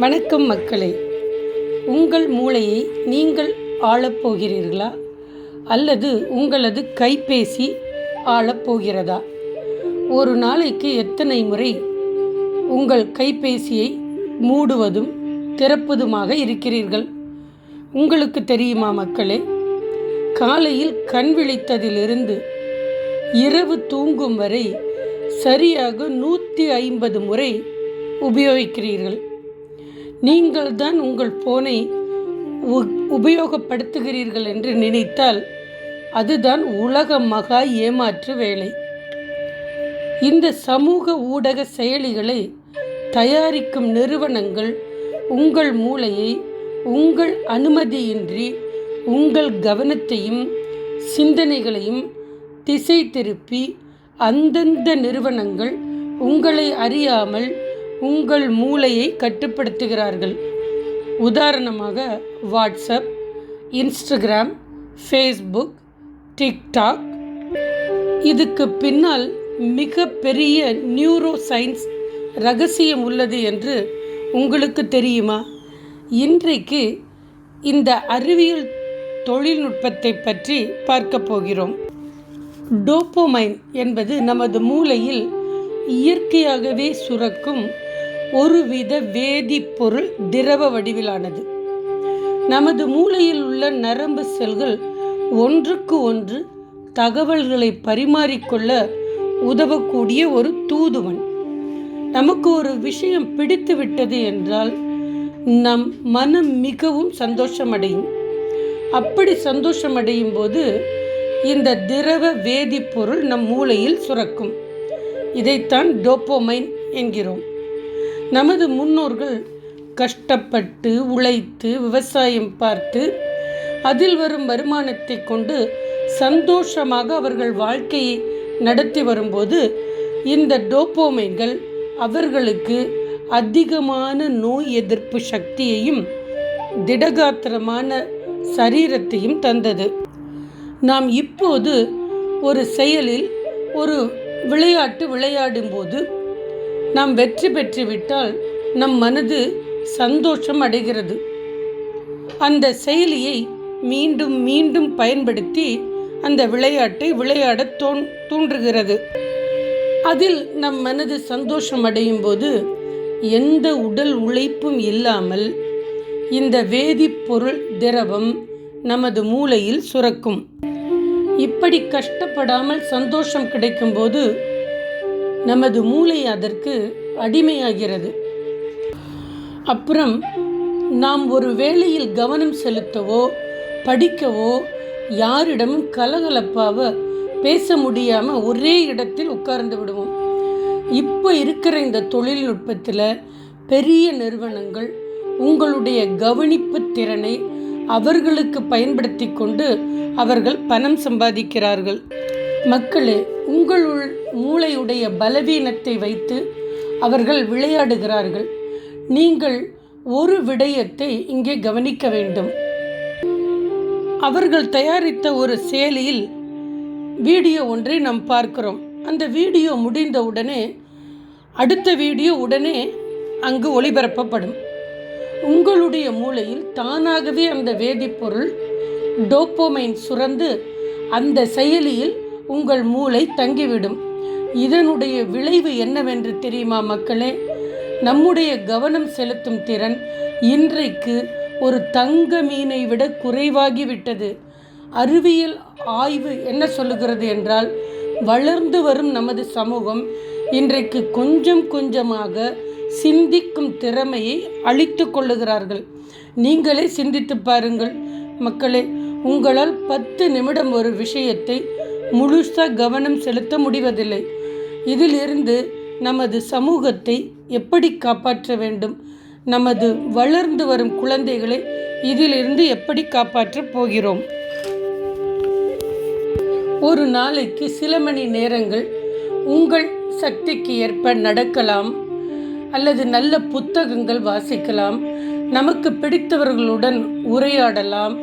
வணக்கம் மக்களே. உங்கள் மூளையை நீங்கள் ஆளப்போகிறீர்களா அல்லது உங்களது கைபேசி ஆளப்போகிறதா? ஒரு நாளைக்கு எத்தனை முறை உங்கள் கைபேசியை மூடுவதும் திறப்பதுமாக இருக்கிறீர்கள்? உங்களுக்கு தெரியுமா மக்களே? காலையில் கண் விழித்ததிலிருந்து இரவு தூங்கும் வரை சரியாக 150 முறை உபயோகிக்கிறீர்கள். நீங்கள் தான் உங்கள் போனை உபயோகப்படுத்துகிறீர்கள் என்று நினைத்தால் அதுதான் உலக மகா ஏமாற்று வேலை. இந்த சமூக ஊடக செயலிகளை தயாரிக்கும் நிறுவனங்கள் உங்கள் மூளையை உங்கள் அனுமதியின்றி உங்கள் கவனத்தையும் சிந்தனைகளையும் திசை திருப்பி அந்தந்த நிறுவனங்கள் உங்களை அறியாமல் உங்கள் மூளையை கட்டுப்படுத்துகிறார்கள். உதாரணமாக வாட்ஸ்அப், இன்ஸ்டாகிராம், ஃபேஸ்புக், டிக்டாக். இதுக்கு பின்னால் மிக பெரிய நியூரோ சயின்ஸ் ரகசியம் உள்ளது என்று உங்களுக்கு தெரியுமா? இன்றைக்கு இந்த அறிவியல் தொழில்நுட்பத்தை பற்றி பார்க்க போகிறோம். டோபமைன் என்பது நமது மூளையில் இயற்கையாகவே சுரக்கும் ஒருவித வேதிப்பொருள், திரவ வடிவிலானது. நமது மூளையில் உள்ள நரம்பு செல்கள் ஒன்றுக்கு ஒன்று தகவல்களை பரிமாறிக்கொள்ள உதவக்கூடிய ஒரு தூதுவன். நமக்கு ஒரு விஷயம் பிடித்து விட்டது என்றால் நம் மனம் மிகவும் சந்தோஷமடையும். அப்படி சந்தோஷமடையும் போது இந்த திரவ வேதிப்பொருள் நம் மூளையில் சுரக்கும். இதைத்தான் டோபமைன் என்கிறோம். நமது முன்னோர்கள் கஷ்டப்பட்டு உழைத்து விவசாயம் பார்த்து அதில் வரும் வருமானத்தை கொண்டு சந்தோஷமாக அவர்கள் வாழ்க்கையை நடத்தி வரும்போது இந்த டோபமைன்கள் அவர்களுக்கு அதிகமான நோய் எதிர்ப்பு சக்தியையும் திடகாத்திரமான சரீரத்தையும் தந்தது. நாம் இப்போது ஒரு செயலில் ஒரு விளையாட்டு விளையாடும்போது நாம் வெற்றி பெற்றுவிட்டால் நம் மனது சந்தோஷம் அடைகிறது. அந்த செயலியை மீண்டும் மீண்டும் பயன்படுத்தி அந்த விளையாட்டை விளையாட தூண்டுகிறது. அதில் நம் மனது சந்தோஷம் அடையும் போது எந்த உடல் உழைப்பும் இல்லாமல் இந்த வேதிப்பொருள் திரவம் நமது மூளையில் சுரக்கும். இப்படி கஷ்டப்படாமல் சந்தோஷம் கிடைக்கும்போது நமது மூளை அதற்கு அடிமையாகிறது. அப்புறம் நாம் ஒரு வேளையில் கவனம் செலுத்தவோ படிக்கவோ யாரிடமும் கலகலப்பாக பேச முடியாமல் ஒரே இடத்தில் உட்கார்ந்து விடுவோம். இப்போ இருக்கிற இந்த தொழில்நுட்பத்தில் பெரிய நிறுவனங்கள் உங்களுடைய கவனிப்பு திறனை அவர்களுக்கு பயன்படுத்தி கொண்டு அவர்கள் பணம் சம்பாதிக்கிறார்கள். மக்களே, உங்கள் மூளையுடைய பலவீனத்தை வைத்து அவர்கள் விளையாடுகிறார்கள். நீங்கள் ஒரு விடயத்தை இங்கே கவனிக்க வேண்டும். அவர்கள் தயாரித்த ஒரு செயலியில் வீடியோ ஒன்றை நாம் பார்க்கிறோம். அந்த வீடியோ முடிந்தவுடனே அடுத்த வீடியோ உடனே அங்கு ஒளிபரப்பப்படும். உங்களுடைய மூளையில் தானாகவே அந்த வேதிப்பொருள் டோபமைன் சுரந்து அந்த செயலியில் உங்கள் மூளை தங்கிவிடும். இதனுடைய விளைவு என்னவென்று தெரியுமா மக்களே? நம்முடைய கவனம் செலுத்தும் திறன் இன்றைக்கு ஒரு தங்க மீனை விட குறைவாகிவிட்டது. அறிவியல் ஆய்வு என்ன சொல்லுகிறது என்றால், வளர்ந்து வரும் நமது சமூகம் இன்றைக்கு கொஞ்சம் கொஞ்சமாக சிந்திக்கும் திறமையை அழித்து கொள்ளுகிறார்கள். நீங்களே சிந்தித்து பாருங்கள் மக்களே. உங்களால் 10 நிமிடம் ஒரு விஷயத்தை முழுசாக கவனம் செலுத்த முடிவதில்லை. இதிலிருந்து நமது சமூகத்தை எப்படி காப்பாற்ற வேண்டும்? நமது வளர்ந்து வரும் குழந்தைகளை இதிலிருந்து எப்படி காப்பாற்றப் போகிறோம்? ஒரு நாளைக்கு சில மணி நேரங்கள் உங்கள் சக்திக்கு ஏற்ப நடக்கலாம், அல்லது நல்ல புத்தகங்கள் வாசிக்கலாம், நமக்கு பிடித்தவர்களுடன் உரையாடலாம்,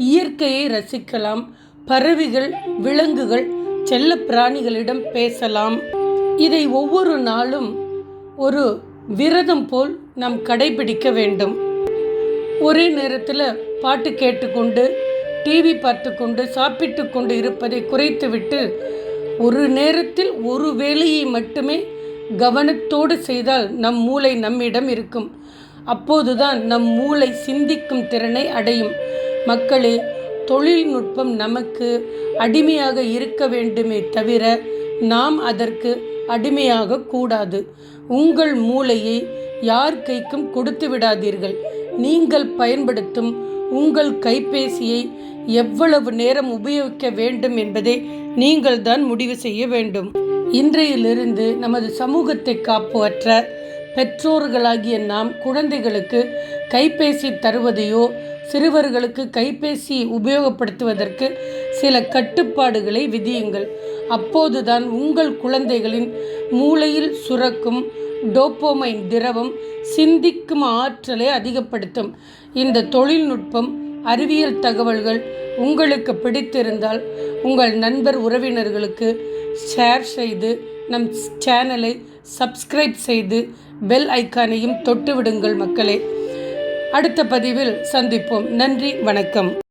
இயற்கையை ரசிக்கலாம், பறவைகள், விலங்குகள், செல்ல பிராணிகளிடம் பேசலாம். இதை ஒவ்வொரு நாளும் ஒரு விரதம் போல் நாம் கடைபிடிக்க வேண்டும். ஒரே நேரத்தில் பாட்டு கேட்டுக்கொண்டு டிவி பார்த்து கொண்டு சாப்பிட்டு கொண்டு இருப்பதை குறைத்துவிட்டு ஒரு நேரத்தில் ஒரு வேலையை மட்டுமே கவனத்தோடு செய்தால் நம் மூளை நம்மிடம் இருக்கும். அப்போதுதான் நம் மூளை சிந்திக்கும் திறனை அடையும். மக்களே, தொழில்நுட்பம் நமக்கு அடிமையாக இருக்க வேண்டுமே தவிர நாம் அதற்கு அடிமையாக கூடாது. உங்கள் மூளையை யார் கைக்கும் கொடுத்து விடாதீர்கள். நீங்கள் பயன்படுத்தும் உங்கள் கைபேசியை எவ்வளவு நேரம் உபயோகிக்க வேண்டும் என்பதை நீங்கள் தான் முடிவு செய்ய வேண்டும். இன்றையிலிருந்து நமது சமூகத்தை காப்பாற்ற பெற்றோர்களாகிய நாம் குழந்தைகளுக்கு கைபேசி தருவதையோ சிறுவர்களுக்கு கைபேசி உபயோகப்படுத்துவதற்கு சில கட்டுப்பாடுகளை விதியுங்கள். அப்போதுதான் உங்கள் குழந்தைகளின் மூளையில் சுரக்கும் டோபமைன் திரவம் சிந்திக்கும் ஆற்றலை அதிகப்படுத்தும். இந்த தொழில்நுட்பம் அறிவியல் தகவல்கள் உங்களுக்கு பிடித்திருந்தால் உங்கள் நண்பர் உறவினர்களுக்கு ஷேர் செய்து நம் சேனலை சப்ஸ்கிரைப் செய்து பெல் ஐக்கானையும் தொட்டு விடுங்கள் மக்களே. அடுத்த பதிவில் சந்திப்போம். நன்றி, வணக்கம்.